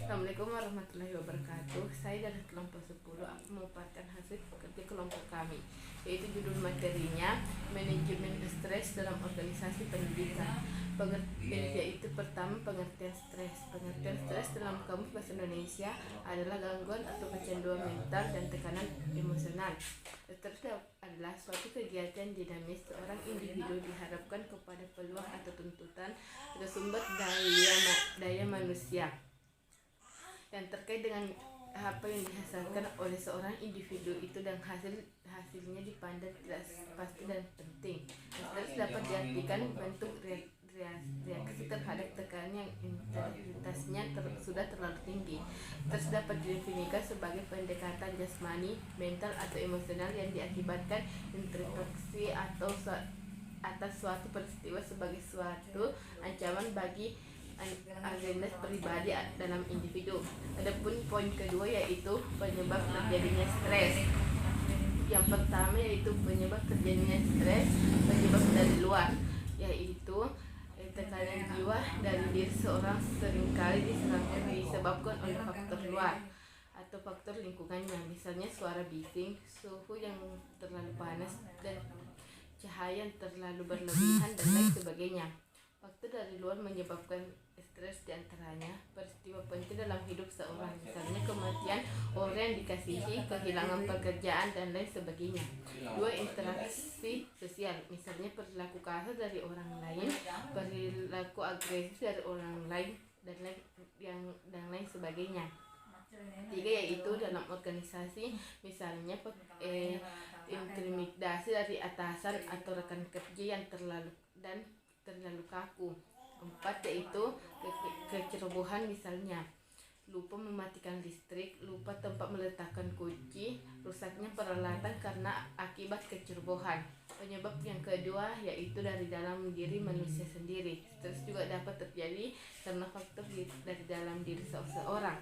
Assalamualaikum warahmatullahi wabarakatuh. Saya dari kelompok 10 aku memaparkan hasil kerja kelompok kami, yaitu judul materinya manajemen stres dalam organisasi pendidikan. Yaitu pertama, pengertian stres. Pengertian stres dalam Kamus Bahasa Indonesia adalah gangguan atau kecanduan mental dan tekanan emosional. Stres adalah suatu kegiatan dinamis seorang individu dihadapkan kepada peluang atau tuntutan atau sumber daya manusia yang terkait dengan apa yang dihasilkan oleh seorang individu itu, dan hasilnya dipandang tidak pasti dan penting. Stres dapat diartikan bentuk reaksi terhadap tekanan yang intensitasnya sudah terlalu tinggi. Stres dapat didefinisikan sebagai pendekatan jasmani, mental atau emosional yang diakibatkan interaksi atau atas suatu peristiwa sebagai suatu ancaman bagi agenda pribadi dalam individu. Adapun poin kedua yaitu penyebab terjadinya stres. Yang pertama yaitu penyebab terjadinya stres, penyebab dari luar, yaitu tekanan jiwa dari diri seorang seringkali disebabkan oleh faktor luar atau faktor lingkungannya, misalnya suara bising, suhu yang terlalu panas, dan cahaya yang terlalu berlebihan dan lain sebagainya. Faktor dari luar menyebabkan stres diantaranya peristiwa penting dalam hidup seorang, misalnya kematian orang yang dikasihi, kehilangan pekerjaan, dan lain sebagainya. Dua, interaksi sosial, misalnya perilaku kasar dari orang lain, perilaku agresif dari orang lain, dan lain sebagainya. Tiga, yaitu dalam organisasi, misalnya intimidasi dari atasan atau rekan kerja yang terlalu kaku. Empat, yaitu kecerobohan, misalnya lupa mematikan listrik, lupa tempat meletakkan kunci, rusaknya peralatan karena akibat kecerobohan. Penyebab yang kedua yaitu dari dalam diri manusia sendiri. Stres juga dapat terjadi karena faktor dari dalam diri seseorang.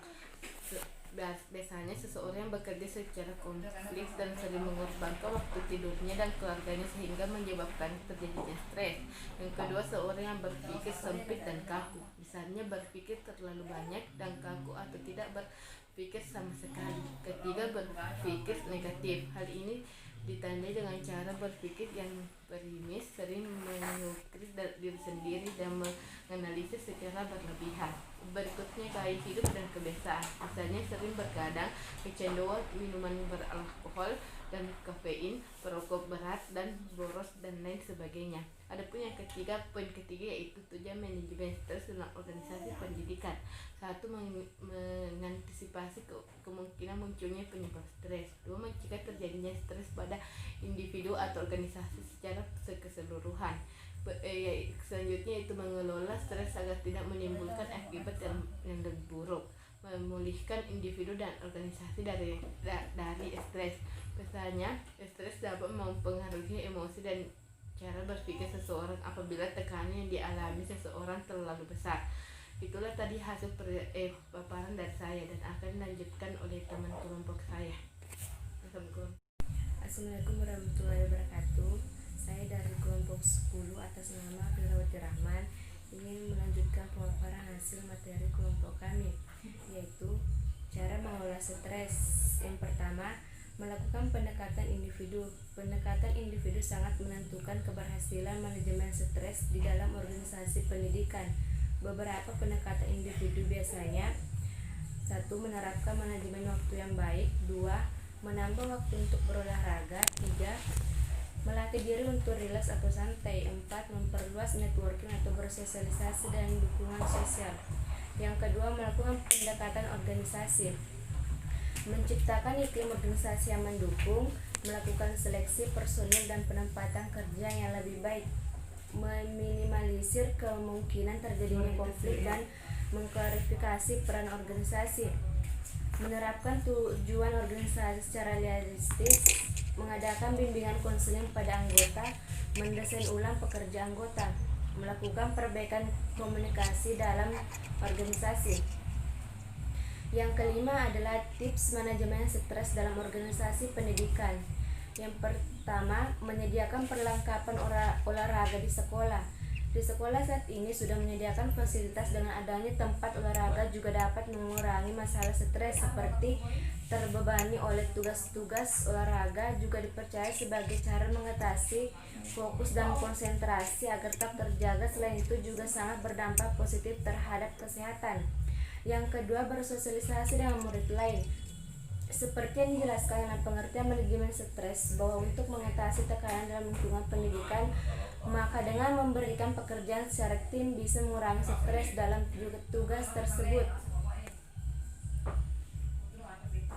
Biasanya seseorang yang bekerja secara konflik dan sering mengorbankan waktu tidurnya dan keluarganya sehingga menyebabkan terjadinya stres. Yang kedua, seorang yang berpikir sempit dan kaku, misalnya berpikir terlalu banyak dan kaku atau tidak berpikir sama sekali. Ketiga, berpikir negatif. Hal ini ditandai dengan cara berpikir yang pesimis, sering mengukir diri sendiri dan menganalisis secara berlebihan. Berikutnya, gaya hidup dan kebiasaan, misalnya sering bergadang, kecanduan minuman beralkohol dan kafein, perokok berat dan boros, dan lain sebagainya. Adapun yang ketiga, poin ketiga yaitu tujuan manajemen stres dalam organisasi pendidikan. Satu, mengantisipasi kemungkinan munculnya penyebab stres. Dua, mencegah terjadinya stres pada individu atau organisasi secara keseluruhan. Selanjutnya itu mengelola stres agar tidak menimbulkan akibat yang lebih buruk, memulihkan individu dan organisasi dari stres. Pesannya, stres dapat mempengaruhi emosi dan cara berpikir seseorang apabila tekanan yang dialami seseorang terlalu besar. Itulah tadi hasil paparan dari saya dan akan dilanjutkan oleh teman kelompok saya. Assalamualaikum warahmatullahi wabarakatuh. Saya dari kelompok 10 atas nama Firawati Rahman ingin melanjutkan pemaparan hasil materi kelompok kami, yaitu cara mengelola stres. Yang pertama, melakukan pendekatan individu. Pendekatan individu sangat menentukan keberhasilan manajemen stres di dalam organisasi pendidikan. Beberapa pendekatan individu biasanya: 1. Menerapkan manajemen waktu yang baik. 2. Menambah waktu untuk berolahraga. 3. Melatih diri untuk rileks atau santai. 4. Memperluas networking atau bersosialisasi dan dukungan sosial. Yang kedua, melakukan pendekatan organisasi. Menciptakan iklim organisasi yang mendukung, melakukan seleksi personil dan penempatan kerja yang lebih baik, meminimalisir kemungkinan terjadinya konflik dan mengklarifikasi peran organisasi, menerapkan tujuan organisasi secara realistis, mengadakan bimbingan konseling pada anggota, mendesain ulang pekerja anggota, melakukan perbaikan komunikasi dalam organisasi. Yang kelima adalah tips manajemen stres dalam organisasi pendidikan. Yang pertama, menyediakan perlengkapan olahraga di sekolah. Di sekolah saat ini sudah menyediakan fasilitas. Dengan adanya tempat olahraga juga dapat mengurangi masalah stres seperti terbebani oleh tugas-tugas. Olahraga juga dipercaya sebagai cara mengatasi fokus dan konsentrasi agar tetap terjaga. Selain itu juga sangat berdampak positif terhadap kesehatan. Yang kedua, bersosialisasi dengan murid lain. Seperti yang dijelaskan dalam pengertian manajemen stres, bahwa untuk mengatasi tekanan dalam lingkungan pendidikan, maka dengan memberikan pekerjaan secara tim bisa mengurangi stres dalam tugas tersebut.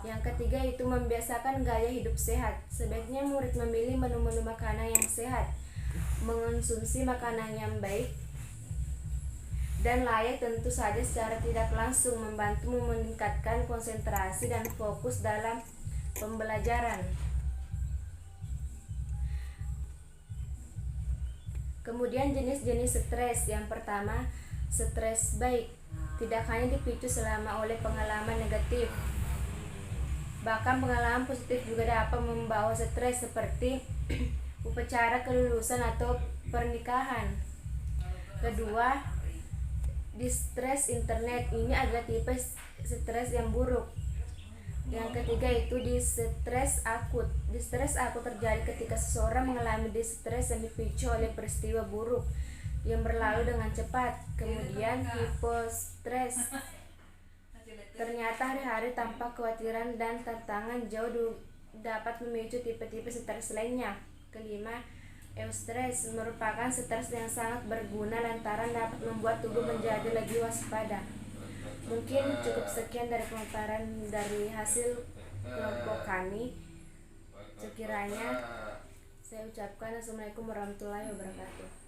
Yang ketiga itu membiasakan gaya hidup sehat. Sebaiknya murid memilih menu-menu makanan yang sehat, mengonsumsi makanan yang baik dan layak, tentu saja secara tidak langsung membantu meningkatkan konsentrasi dan fokus dalam pembelajaran. Kemudian jenis-jenis stres. Yang pertama, stres baik. Tidak hanya dipicu selama oleh pengalaman negatif, bahkan pengalaman positif juga dapat membawa stres seperti upacara kelulusan atau pernikahan. Kedua, distress internet. Ini adalah tipe stres yang buruk. Yang ketiga itu distress akut. Distress akut terjadi ketika seseorang mengalami distress yang dipicu oleh peristiwa buruk yang berlalu dengan cepat. Kemudian hipostres. Ternyata hari-hari tanpa kekhawatiran dan tantangan jauh dapat memicu tipe-tipe stres lainnya. Kelima, eustress merupakan stres yang sangat berguna lantaran dapat membuat tubuh menjadi lebih waspada. Mungkin cukup sekian dari pemaparan dari hasil kelompok kami. Sekiranya saya ucapkan Assalamualaikum warahmatullahi wabarakatuh.